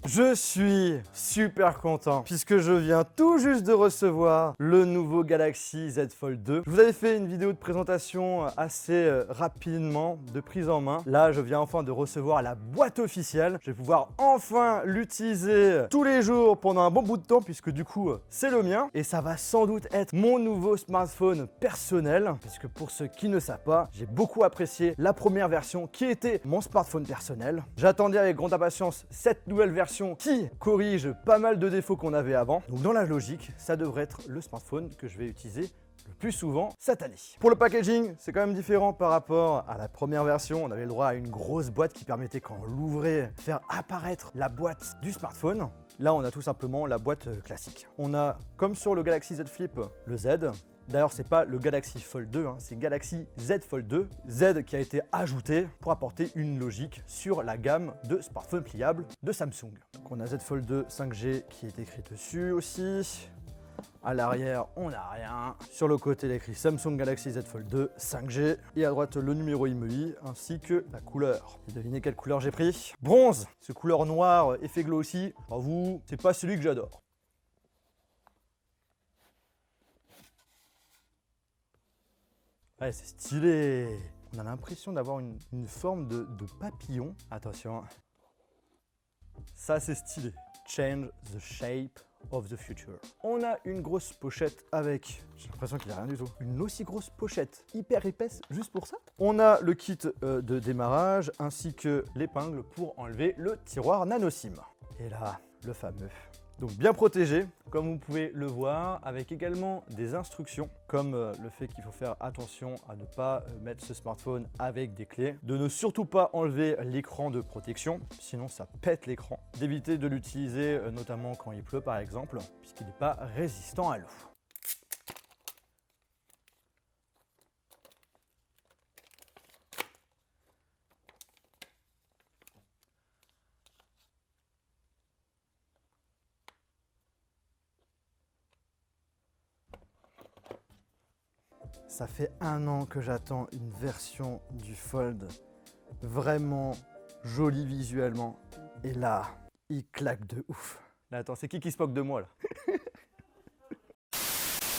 Je suis super content puisque je viens tout juste de recevoir le nouveau Galaxy Z Fold 2. Je vous avais fait une vidéo de présentation assez rapidement, de prise en main. Là, je viens enfin de recevoir la boîte officielle. Je vais pouvoir enfin l'utiliser tous les jours pendant un bon bout de temps puisque du coup, c'est le mien. Et ça va sans doute être mon nouveau smartphone personnel. Puisque pour ceux qui ne savent pas, j'ai beaucoup apprécié la première version qui était mon smartphone personnel. J'attendais avec grande impatience cette nouvelle version qui corrige pas mal de défauts qu'on avait avant. Donc dans la logique, ça devrait être le smartphone que je vais utiliser le plus souvent cette année. Pour le packaging, c'est quand même différent par rapport à la première version. On avait le droit à une grosse boîte qui permettait, quand on l'ouvrait, faire apparaître la boîte du smartphone. Là, on a tout simplement la boîte classique. On a, comme sur le Galaxy Z Flip, le Z. D'ailleurs, c'est pas le Galaxy Fold 2, c'est Galaxy Z Fold 2. Z qui a été ajouté pour apporter une logique sur la gamme de smartphones pliables de Samsung. Donc on a Z Fold 2 5G qui est écrit dessus aussi. À l'arrière, on n'a rien. Sur le côté, il est écrit Samsung Galaxy Z Fold 2 5G. Et à droite, le numéro IMEI ainsi que la couleur. Et devinez quelle couleur j'ai pris? Bronze. Ce couleur noire, effet glow aussi. J'avoue, c'est pas celui que j'adore. Ouais, c'est stylé. On a l'impression d'avoir une forme de papillon. Attention. Ça, c'est stylé. Change the shape of the future. On a une grosse pochette avec, j'ai l'impression qu'il n'y a rien du tout, une aussi grosse pochette hyper épaisse juste pour ça. On a le kit de démarrage ainsi que l'épingle pour enlever le tiroir nano SIM. Et là, le fameux. Donc bien protégé, comme vous pouvez le voir, avec également des instructions, comme le fait qu'il faut faire attention à ne pas mettre ce smartphone avec des clés, de ne surtout pas enlever l'écran de protection, sinon ça pète l'écran, d'éviter de l'utiliser notamment quand il pleut par exemple, puisqu'il n'est pas résistant à l'eau. Ça fait 1 an que j'attends une version du Fold vraiment jolie visuellement. Et là, il claque de ouf. Là, attends, c'est qui se moque de moi là?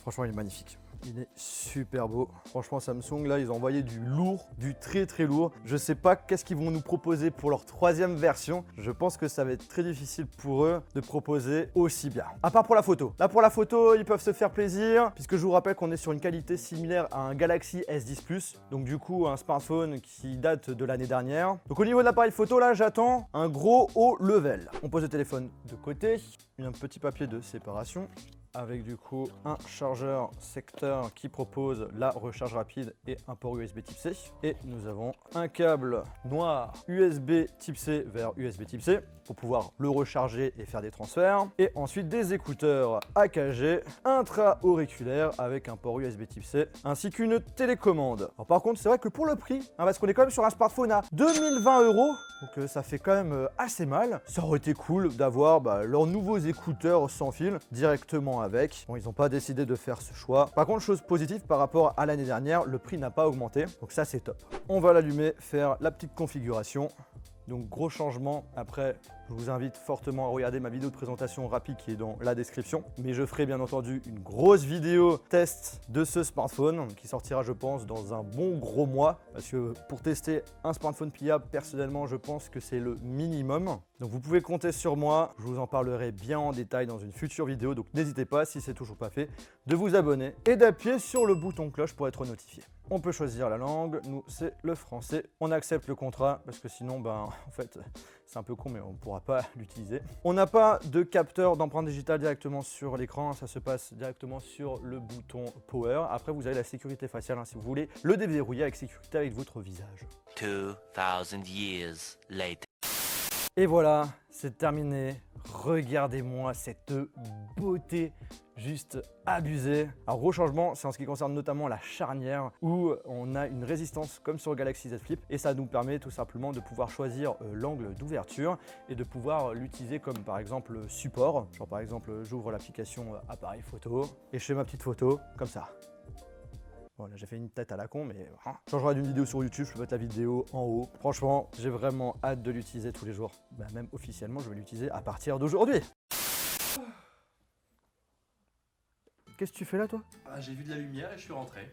Franchement, il est magnifique. Il est super beau. Franchement, Samsung, là, ils ont envoyé du lourd, du très très lourd. Je sais pas qu'est-ce qu'ils vont nous proposer pour leur 3e version. Je pense que ça va être très difficile pour eux de proposer aussi bien. À part pour la photo. Là, pour la photo, ils peuvent se faire plaisir, puisque je vous rappelle qu'on est sur une qualité similaire à un Galaxy S10 Plus. Donc du coup, un smartphone qui date de l'année dernière. Donc au niveau de l'appareil photo, là, j'attends un gros haut level. On pose le téléphone de côté. Un petit papier de séparation, avec du coup un chargeur secteur qui propose la recharge rapide et un port USB type C. Et nous avons un câble noir USB type C vers USB type C pour pouvoir le recharger et faire des transferts. Et ensuite des écouteurs AKG intra-auriculaires avec un port USB type C ainsi qu'une télécommande. Alors par contre, c'est vrai que pour le prix, parce qu'on est quand même sur un smartphone à 2020 €, donc ça fait quand même assez mal. Ça aurait été cool d'avoir leurs nouveaux écouteurs sans fil directement avec. Bon, ils n'ont pas décidé de faire ce choix. Par contre, chose positive par rapport à l'année dernière, le prix n'a pas augmenté. Donc ça, c'est top. On va l'allumer, faire la petite configuration. Donc gros changement. Après, je vous invite fortement à regarder ma vidéo de présentation rapide qui est dans la description. Mais je ferai bien entendu une grosse vidéo test de ce smartphone qui sortira, je pense, dans un bon gros mois. Parce que pour tester un smartphone pliable, personnellement, je pense que c'est le minimum. Donc vous pouvez compter sur moi. Je vous en parlerai bien en détail dans une future vidéo. Donc n'hésitez pas, si c'est toujours pas fait, de vous abonner et d'appuyer sur le bouton cloche pour être notifié. On peut choisir la langue, nous c'est le français. On accepte le contrat parce que sinon, en fait, c'est un peu con mais on ne pourra pas l'utiliser. On n'a pas de capteur d'empreinte digitale directement sur l'écran, ça se passe directement sur le bouton Power. Après, vous avez la sécurité faciale si vous voulez le déverrouiller avec sécurité avec votre visage. 2000 years later. Et voilà, c'est terminé. Regardez-moi cette beauté juste abusée. Un gros changement, c'est en ce qui concerne notamment la charnière où on a une résistance comme sur le Galaxy Z Flip et ça nous permet tout simplement de pouvoir choisir l'angle d'ouverture et de pouvoir l'utiliser comme par exemple support. Genre par exemple, j'ouvre l'application appareil photo et je fais ma petite photo comme ça. Voilà, j'ai fait une tête à la con, mais hein. Quand j'aurai une vidéo sur YouTube, je peux mettre la vidéo en haut. Franchement, j'ai vraiment hâte de l'utiliser tous les jours. Bah, même officiellement, je vais l'utiliser à partir d'aujourd'hui. Qu'est-ce que tu fais là, toi? Ah, j'ai vu de la lumière et je suis rentré.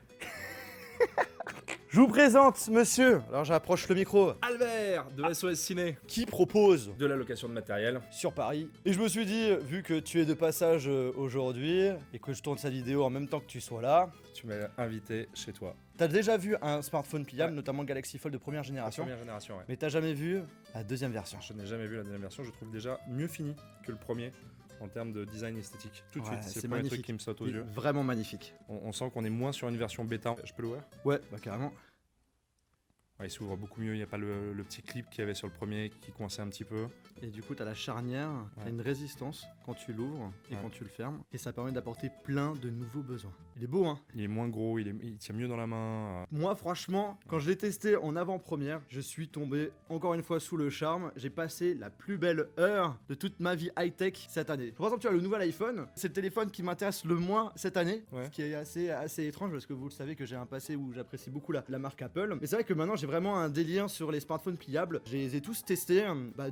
Je vous présente, monsieur. Alors, j'approche le micro. Albert de SOS Ciné, Qui propose de la location de matériel. sur Paris. Et je me suis dit, vu que tu es de passage aujourd'hui et que je tourne cette vidéo en même temps que tu sois là, Tu m'as invité chez toi. t'as déjà vu un smartphone pliable, Ouais. notamment Galaxy Fold de première génération, Première génération, ouais. mais t'as jamais vu la deuxième version. Je n'ai jamais vu la deuxième version, je trouve déjà mieux fini que le premier en termes de design esthétique. Tout de Ouais, suite, c'est c'est le premier truc magnifique. qui me saute aux Il est yeux. vraiment magnifique. On sent qu'on est moins sur une version bêta. Je peux l'ouvrir? Ouais, bah carrément. Ouais, il s'ouvre beaucoup mieux, il n'y a pas le petit clip qu'il y avait sur le premier qui coinçait un petit peu. Et du coup, t'as la charnière, t'as Ouais. une résistance quand tu l'ouvres et Ouais. quand tu le fermes. Et ça permet d'apporter plein de nouveaux besoins. Il est beau, hein? Il est moins gros, il tient mieux dans la main. Moi, franchement, quand je l'ai testé en avant-première, je suis tombé encore une fois sous le charme. J'ai passé la plus belle heure de toute ma vie high-tech cette année. Par exemple, tu as le nouvel iPhone. C'est le téléphone qui m'intéresse le moins cette année. Ouais. Ce qui est assez étrange parce que vous le savez que j'ai un passé où j'apprécie beaucoup la marque Apple. Mais c'est vrai que maintenant, j'ai vraiment un délire sur les smartphones pliables. Je les ai tous testés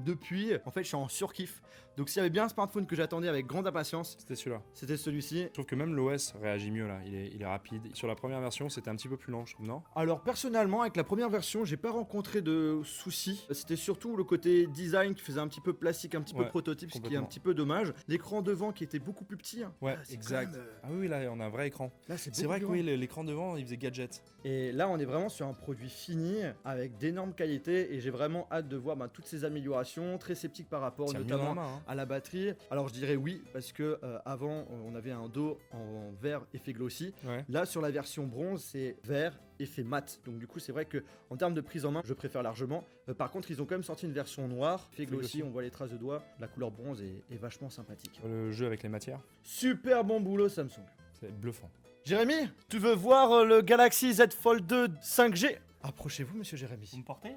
depuis. En fait, je suis en surkiff. Donc, s'il y avait bien un smartphone que j'attendais avec grande impatience, C'était celui-là. c'était celui-ci. Je trouve que même l'OS réagit mieux là, il est rapide. Sur la première version, c'était un petit peu plus lent, je trouve, non? Alors personnellement, avec la première version, j'ai pas rencontré de soucis. C'était surtout le côté design qui faisait un petit peu plastique, un petit peu Ouais, prototype, ce qui est un complètement. petit peu dommage. L'écran devant qui était beaucoup plus petit. Hein. Ouais, Là, c'est exact. quand même, Ah oui, là, on a un vrai écran. là, c'est C'est beaucoup vrai que plus oui, l'écran devant, il faisait gadget. Et là, on est vraiment sur un produit fini avec d'énormes qualités et j'ai vraiment hâte de voir toutes ces améliorations. Très sceptique par rapport Tient mieux dans la notamment main, hein. à la batterie. Alors je dirais oui parce que avant on avait un dos en vert effet glossy. Ouais. Là sur la version bronze c'est vert effet mat. Donc du coup c'est vrai que en termes de prise en main je préfère largement. Par contre ils ont quand même sorti une version noire effet glossy. glossy. On voit les traces de doigts. La couleur bronze est vachement sympathique. Le jeu avec les matières, Super bon boulot Samsung. c'est bluffant. Jérémy, tu veux voir le Galaxy Z Fold 2 5G? Approchez-vous monsieur Jérémy. Vous me portez?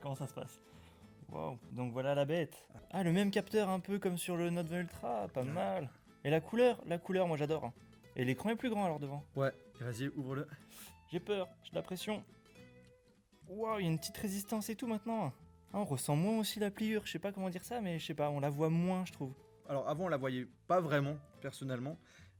Comment ça se passe? Wow, donc voilà la bête. Ah, le même capteur un peu comme sur le Note 20 Ultra, pas mal. Et la couleur, moi j'adore. Hein. Et l'écran est plus grand alors devant. Ouais, vas-y ouvre-le. J'ai peur, j'ai de la pression. Wow, il y a une petite résistance et tout maintenant. Ah, on ressent moins aussi la pliure, je sais pas comment dire ça, mais je sais pas, on la voit moins je trouve. Alors avant on la voyait pas vraiment personnellement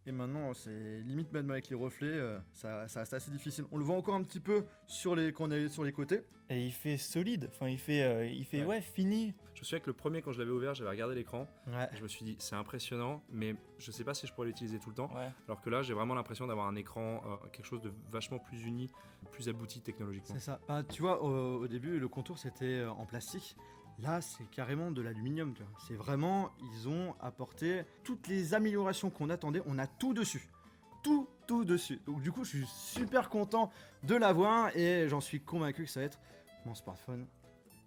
et maintenant c'est limite même avec les reflets ça reste assez difficile. On le voit encore un petit peu quand on est sur les côtés. Et il fait solide, enfin il fait Ouais. fini. Je me souviens que le premier, quand je l'avais ouvert, j'avais regardé l'écran. Ouais. Et je me suis dit, c'est impressionnant, mais je sais pas si je pourrais l'utiliser tout le temps. Ouais. Alors que là, j'ai vraiment l'impression d'avoir un écran, quelque chose de vachement plus uni, plus abouti technologiquement. C'est ça. Bah, tu vois au début le contour c'était en plastique. Là c'est carrément de l'aluminium. Tu vois. C'est vraiment ils ont apporté toutes les améliorations qu'on attendait. On a tout dessus. Tout dessus. Donc du coup je suis super content de l'avoir et j'en suis convaincu que ça va être mon smartphone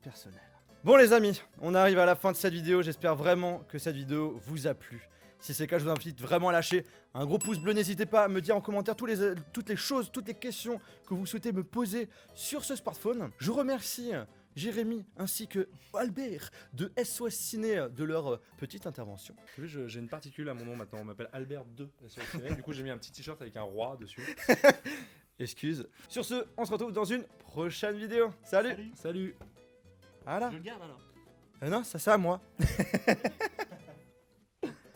personnel. Bon les amis, on arrive à la fin de cette vidéo, j'espère vraiment que cette vidéo vous a plu. Si c'est le cas, je vous invite vraiment à lâcher un gros pouce bleu, n'hésitez pas à me dire en commentaire toutes les choses, toutes les questions que vous souhaitez me poser sur ce smartphone. Je remercie Jérémy ainsi que Albert de SOS Ciné de leur petite intervention. Tu vois, j'ai une particule à mon nom maintenant, on m'appelle Albert II. Du coup, j'ai mis un petit t-shirt avec un roi dessus. Excuse. Sur ce, on se retrouve dans une prochaine vidéo. Salut. Salut. Voilà. Je le garde alors. Non, ça c'est à moi.